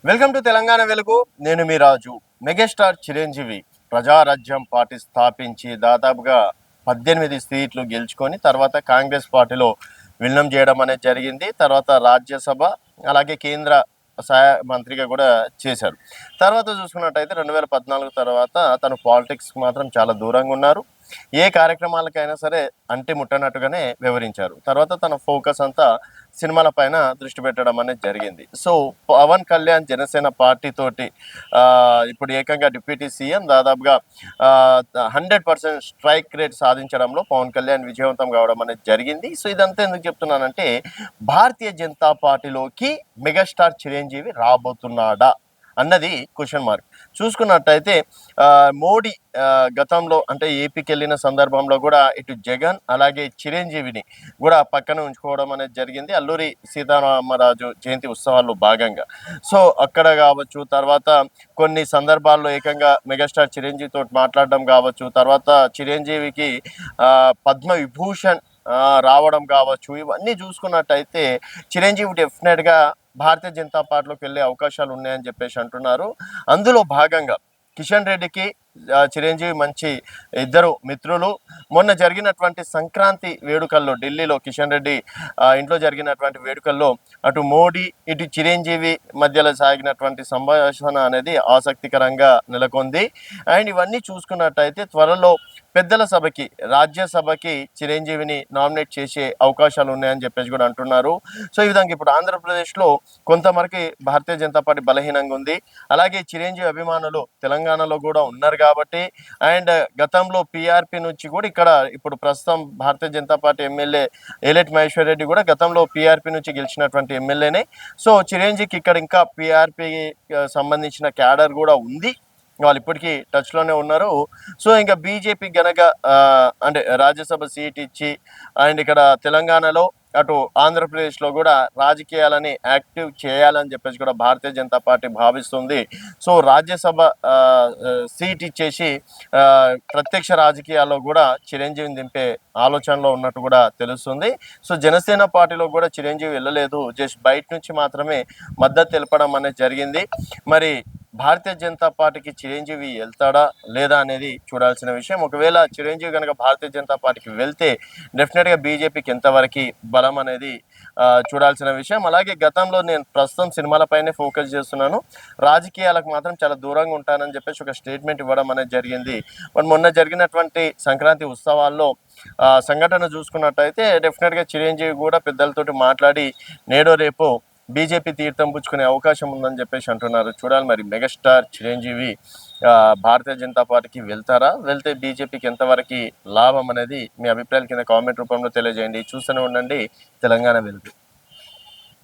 Welcome to Telangana వెలుగు. నేను మీ రాజు. Megastar Chiranjeevi Prajarajyam party స్థాపించి దాదాపుగా 18 సీట్లు గెలుచుకొని తర్వాత కాంగ్రెస్ పార్టీలో విలీనం చేయడం అనేది జరిగింది. తర్వాత రాజ్యసభ అలాగే కేంద్ర సహాయ మంత్రిగా కూడా చేశారు. తర్వాత చూసుకున్నట్టయితే 2014 తర్వాత తను పాలిటిక్స్కి మాత్రం చాలా దూరంగా ఉన్నారు. ఏ కార్యక్రమాలకైనా సరే అంటి ముట్టనట్టుగానే వివరించారు. తర్వాత తన ఫోకస్ అంతా సినిమాల పైన దృష్టి పెట్టడం అనేది జరిగింది. సో పవన్ కళ్యాణ్ జనసేన పార్టీ తోటి ఇప్పుడు ఏకంగా డిప్యూటీ సీఎం దాదాపుగా 100% స్ట్రైక్ రేట్ సాధించడంలో పవన్ కళ్యాణ్ విజయవంతం కావడం అనేది జరిగింది. సో ఇదంతా ఎందుకు చెప్తున్నానంటే భారతీయ జనతా పార్టీలోకి మెగాస్టార్ చిరంజీవి రాబోతున్నాడా అన్నది క్వశ్చన్ మార్క్. చూసుకున్నట్టయితే మోడీ గతంలో అంటే ఏపీకి వెళ్ళిన సందర్భంలో కూడా ఇటు జగన్ అలాగే చిరంజీవిని కూడా పక్కన ఉంచుకోవడం అనేది జరిగింది అల్లూరి సీతారామరాజు జయంతి ఉత్సవాల్లో భాగంగా. సో అక్కడ కావచ్చు, తర్వాత కొన్ని సందర్భాల్లో ఏకంగా మెగాస్టార్ చిరంజీవితో మాట్లాడడం కావచ్చు, తర్వాత చిరంజీవికి పద్మ విభూషణ్ రావడం కావచ్చు, ఇవన్నీ చూసుకున్నట్టయితే చిరంజీవి డెఫినెట్గా భారతీయ జనతా పార్టీలోకి వెళ్ళే అవకాశాలు ఉన్నాయని చెప్పేసి అంటున్నారు. అందులో భాగంగా కిషన్ రెడ్డికి చిరంజీవి మంచి ఇద్దరు మిత్రులు. మొన్న జరిగినటువంటి సంక్రాంతి వేడుకల్లో ఢిల్లీలో కిషన్ రెడ్డి ఇంట్లో జరిగినటువంటి వేడుకల్లో అటు మోడీ ఇటు చిరంజీవి మధ్యలో సాగినటువంటి సంభాషణ అనేది ఆసక్తికరంగా నెలకొంది. అండ్ ఇవన్నీ చూసుకున్నట్టయితే త్వరలో పెద్దల సభకి రాజ్యసభకి చిరంజీవిని నామినేట్ చేసే అవకాశాలు ఉన్నాయని చెప్పేసి కూడా అంటున్నారు. సో ఈ విధంగా ఇప్పుడు ఆంధ్రప్రదేశ్లో కొంతవరకు భారతీయ జనతా పార్టీ బలహీనంగా ఉంది. అలాగే చిరంజీవి అభిమానులు తెలంగాణలో కూడా ఉన్నారు కాబట్టి, అండ్ గతంలో పీఆర్పీ నుంచి కూడా ఇక్కడ ఇప్పుడు ప్రస్తుతం భారతీయ జనతా పార్టీ ఎమ్మెల్యే ఏలేటి మహేశ్వర్ రెడ్డి కూడా గతంలో పీఆర్పీ నుంచి గెలిచినటువంటి ఎమ్మెల్యేనే. సో చిరంజీవికి ఇక్కడ ఇంకా పీఆర్పీ సంబంధించిన క్యాడర్ కూడా ఉంది, వాళ్ళు ఇప్పటికీ టచ్లోనే ఉన్నారు. సో ఇంకా బీజేపీ గనక అంటే రాజ్యసభ సీట్ ఇచ్చి అండ్ ఇక్కడ తెలంగాణలో అటు ఆంధ్రప్రదేశ్లో కూడా రాజకీయాలని యాక్టివ్ చేయాలని చెప్పేసి కూడా భారతీయ జనతా పార్టీ భావిస్తుంది. సో రాజ్యసభ సీట్ ఇచ్చేసి ప్రత్యక్ష రాజకీయాల్లో కూడా చిరంజీవిని దింపే ఆలోచనలో ఉన్నట్టు కూడా తెలుస్తుంది. సో జనసేన పార్టీలో కూడా చిరంజీవి వెళ్ళలేదు, జస్ట్ బయట నుంచి మాత్రమే మద్దతు తెలపడం అనేది జరిగింది. మరి భారతీయ జనతా పార్టీకి చిరంజీవి వెళ్తాడా లేదా అనేది చూడాల్సిన విషయం. ఒకవేళ చిరంజీవి కనుక భారతీయ జనతా పార్టీకి వెళ్తే డెఫినెట్గా బీజేపీకి ఎంతవరకు బలం అనేది చూడాల్సిన విషయం. అలాగే గతంలో నేను ప్రస్తుతం సినిమాలపైనే ఫోకస్ చేస్తున్నాను, రాజకీయాలకు మాత్రం చాలా దూరంగా ఉంటానని చెప్పేసి ఒక స్టేట్మెంట్ ఇవ్వడం అనేది జరిగింది. బట్ మొన్న జరిగినటువంటి సంక్రాంతి ఉత్సవాల్లో సంఘటన చూసుకున్నట్టయితే డెఫినెట్గా చిరంజీవి కూడా పెద్దలతోటి మాట్లాడి నేడో రేపో బీజేపీ తీర్థం పుచ్చుకునే అవకాశం ఉందని చెప్పేసి అంటున్నారు. చూడాలి మరి మెగాస్టార్ చిరంజీవి భారతీయ జనతా పార్టీకి వెళ్తారా, వెళ్తే బీజేపీకి ఎంతవరకు లాభం అనేది మీ అభిప్రాయాల కింద కామెంట్ రూపంలో తెలియజేయండి. చూస్తూనే ఉండండి తెలంగాణ వెలుగు.